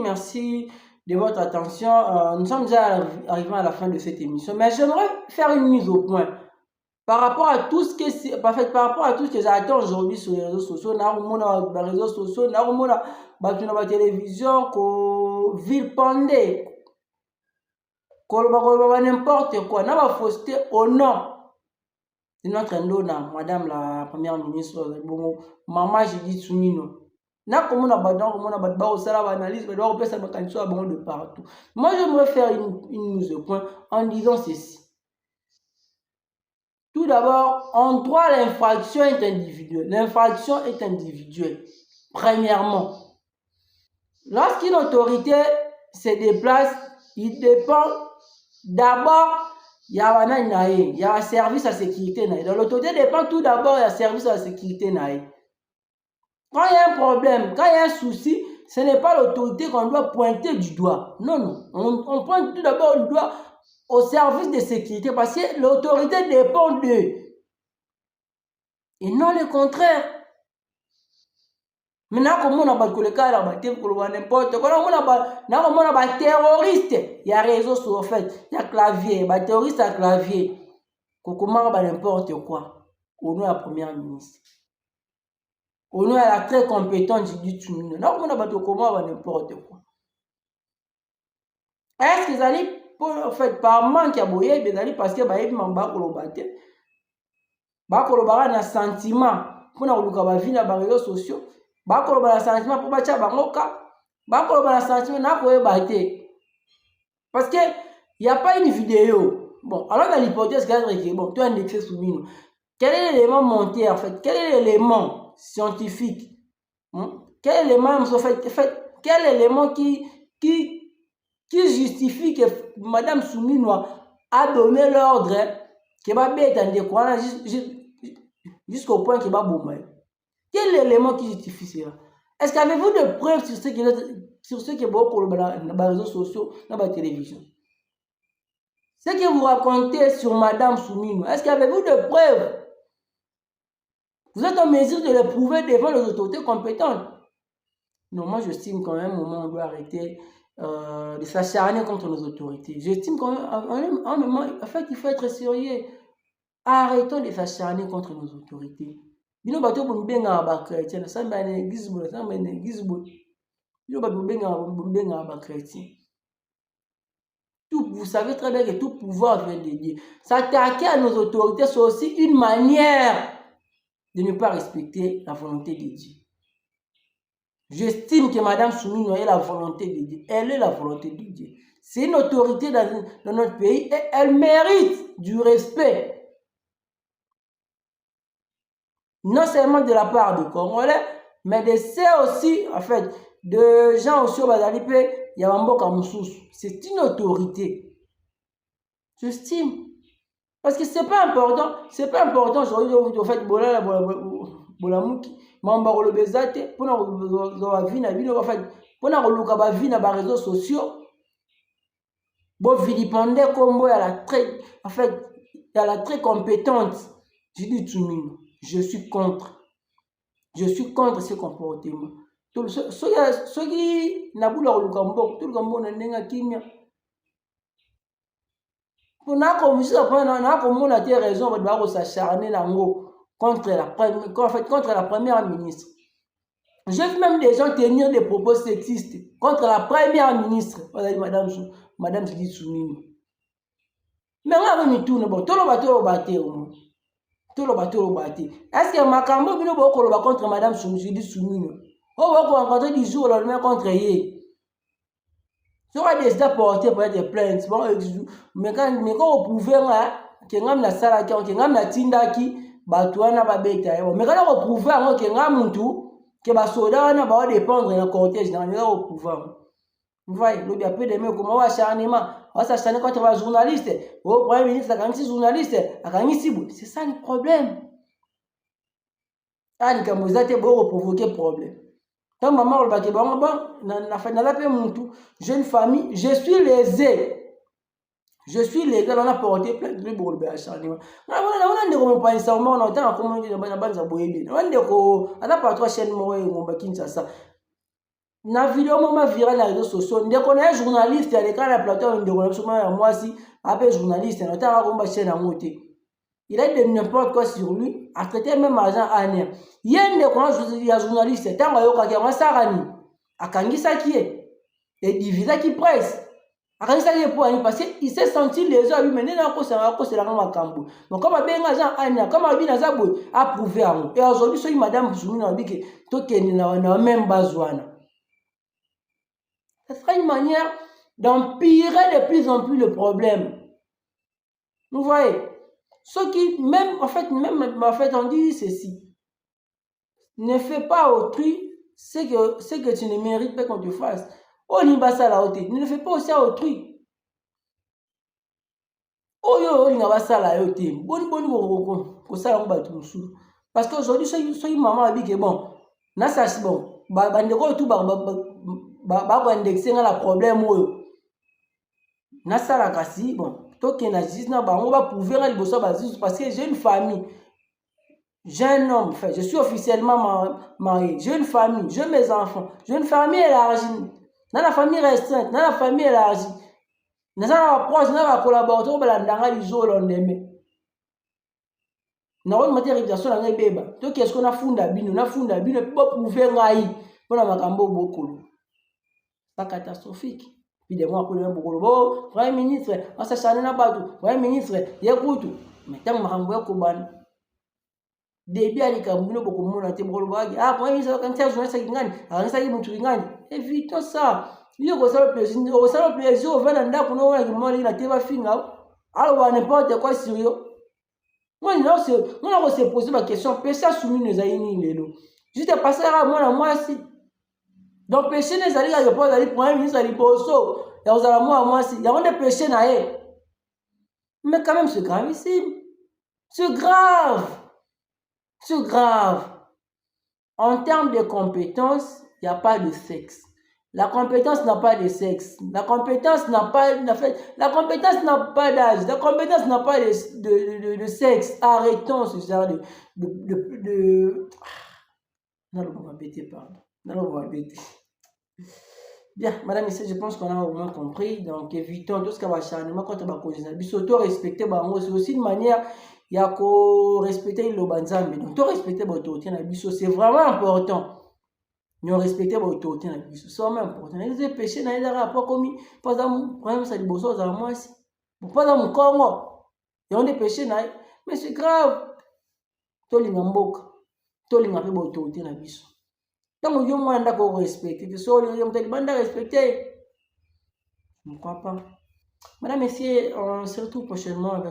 merci de votre attention. Nous sommes déjà arrivés à la fin de cette émission, mais j'aimerais faire une mise au point par rapport à tout ce que par rapport à tout ce que j'attends aujourd'hui sur les réseaux sociaux. Les réseaux sociaux, la télévision, ko vilpande, n'importe quoi, n'a pas fausseté au nom de notre ndona, madame la première ministre, maman Judith Suminwa. Na komona badon komona badba au sala analyse badwa au pesa makanso à bon de partout. Moi j'aimerais faire une mise au point en disant ceci. Tout d'abord, en droit l'infraction est individuelle. L'infraction est individuelle. Premièrement, lorsqu'une autorité se déplace, il dépend d'abord il y a un service à sécurité. Donc l'autorité dépend tout d'abord il y a un service à sécurité. Quand il y a un problème, quand il y a un souci, ce n'est pas l'autorité qu'on doit pointer du doigt. Non, non. On pointe tout d'abord du doigt au service de sécurité parce que l'autorité dépend d'eux. Et non le contraire. Maintenant, comme on a battu le cas, n'importe quoi, on a terroriste. Il y a réseau sur le fait, il y a clavier, terroriste à clavier. Comment n'importe quoi. Au nom de la première ministre. Au nom de la très compétente Judith Suminwa. Non, on a battu comment n'importe quoi. Est-ce qu'ils allaient, en fait, par manque à boyer, ils allaient parce que ils m'ont battu le battu. Bakoloba na sentiment pour na luka ba vie na ba réseaux sociaux. Bakoloba na sentiment pour bacha bangoka. Bakoloba na sentiment na koyeba te. Parce que il y a pas une vidéo. Bon, alors dans l'hypothèse que bon, tu as un excès Suminwa. Quel est l'élément monté en fait? Quel est l'élément scientifique? Quel élément en fait, quel élément qui justifie que Madame Suminwa a donné l'ordre que va bêter en décourant jusqu'au point qu'il va bomber. Quel élément qui justifie cela? Est-ce qu'avez-vous des preuves sur ce qui est beau pour les réseaux sociaux, dans la télévision? Ce que vous racontez sur Madame Suminwa, est-ce qu'avez-vous des preuves? Vous êtes en mesure de les prouver devant les autorités compétentes? Non, moi j'estime qu'à un moment on doit arrêter de s'acharner contre nos autorités. J'estime qu'en un moment, en fait, il faut être sérieux. Arrêtons de s'acharner contre nos autorités. Bino bato bombenga ba chrétien, ça m'a église bo, ça m'a église bo. Bino bato bombenga ba chrétien. Tout, vous savez très bien que tout pouvoir vient de Dieu. S'attaquer à nos autorités, c'est aussi une manière de ne pas respecter la volonté de Dieu. J'estime que Madame Suminwa est la volonté de Dieu. Elle est la volonté de Dieu. C'est une autorité dans notre pays et elle mérite du respect. Non seulement de la part de Congolais, mais de ceux aussi, en fait, de gens aussi au Bazalipe, Yamamboka Moussous. C'est une autorité. J'estime. Parce que c'est pas important aujourd'hui, en fait, Bolamuki, Mamba le Bezate, pour la vie, en fait, pour la vie dans les réseaux sociaux, bon, vilipande comme en fait, il y a la très compétente, je dis Suminwa. Je suis contre ce comportement. Ceux qui n'ont pas le Lukambo, tout le Lukambo n'a pas kimia. Pour n'a comme des raisons, on doit s'acharner contre la première ministre. J'ai vu même des gens tenir des propos sexistes contre la première ministre, Madame Judith Suminwa. Mais on a mis tout le monde, tout le bateau. Est-ce que Makambo bino bokoloba contre Madame Judith Suminwa? On va rencontrer du jour au lendemain contre elle. Ça va déjà porter pour être plainte. Bon, mais quand vous pouvez que ngam na sala ki que ngam na tindaki batwana ba beta. Mais quand vous pouvez que ngam muntu que ba soda na ba dépendre na cortège dans le pouvoir. Vous voyez, le bien peu de mieux comment acharnement. On va s'acharner contre les journalistes. Au premier ministre, a gagné journaliste, a gagné Sibou. C'est ça le problème. Ah, les Kamozate vont provoquer problème. Quand maman va dire, jeune famille, je suis lésé. On a porté plein de pour le acharnement. On a pas nécessairement, on a tant comme on dit dans la base à Boyé. On a pas trois chaînes, on va ça. na vidéo moma viral na réseaux sociaux ndeko na journaliste aleka na plateau ndeko na soma ya mwasi ape journaliste na tanga komba chaîne na moté il a de n'importe quoi sur lui a traité même agent aner yende ko ya journaliste tanga yoka ki masarani akangisa ki et divisa qui presse akangisa ki pour parce qu'il s'est senti les autres lui maintenant ko c'est la makambo donc comme ben agent aner comme abi na zabou approuvé et aujourd'hui so madame Soumina Obike to keni na même bazwana. Ce sera une manière d'empirer de plus en plus le problème. Vous voyez, ceux qui, même en fait, on dit ceci. Ne fais pas autrui ce que tu ne mérites pas qu'on te fasse. Oh, ne le fais pas aussi à autrui. Oh, parce qu'aujourd'hui, soy maman a dit que bon, c'est bon, indexer la problème nasala kasi bon toke na justice na bango va prouver na liboso ba justice parce que j'ai une famille, j'ai un homme, enfin je suis officiellement marié, j'ai une famille, j'ai mes enfants, j'ai une famille élargie, na la famille restreinte, na la famille élargie, na la proche, na la collaborateur balandanga lizo londeme na on matière réputation na ngai beba toke est-ce qu'on a funda bino pas prouver ngai pona makambo bokolo. Pas catastrophique. Puis des mois pour le bon, Premier ministre, on s'est chané na batu, Premier ministre, yekutu. Mais tant makambo ya kobana. Début ali kambuno boko mona te bolo bagi. Ah, Premier ministre quand tu as journée ça ngani, ça ki mutu ngani. Évitons ça. Yo ko ça le plaisir, au ça le plaisir au vena ndako no wana kimoni na te ba finga. Alors n'importe quoi sérieux. Moi non c'est, on a se poser ma question, personne soumis nous a ini lelo. Juste passer à moi si. Donc péché les alliés à répondre à Premier ministre à l'Iboso, il y a aux moi si, il y a des péchés na eux. Mais quand même c'est gravissime. C'est grave. C'est grave. En termes de compétences, il n'y a pas de sexe. La compétence n'a pas de sexe. La compétence n'a pas d'âge. La compétence n'a pas de sexe. Arrêtons ce genre Non, on va bêter, pardon. Non, on va bêter. Bien, madame, ici, je pense qu'on a au moins compris. Donc, évitons tout ce qui va changer. Quand on va causer, surtout respecter, c'est aussi une manière, il y a qu'à respecter le banzambe. Donc, tout respecter l'autorité, c'est vraiment important. Nous respecter l'autorité, c'est vraiment important. Les péchés, il y a rapport comme pas dans mon problème, ça dit bon, ça moi aussi. Pas dans mon Congo. Il y a des péchés, mais c'est grave. Tout le monde, tout le monde a l'autorité, donc, il y a un peu de respect. Il y a un peu de respecter. Je ne crois pas. Madame, messieurs, on se retrouve prochainement avec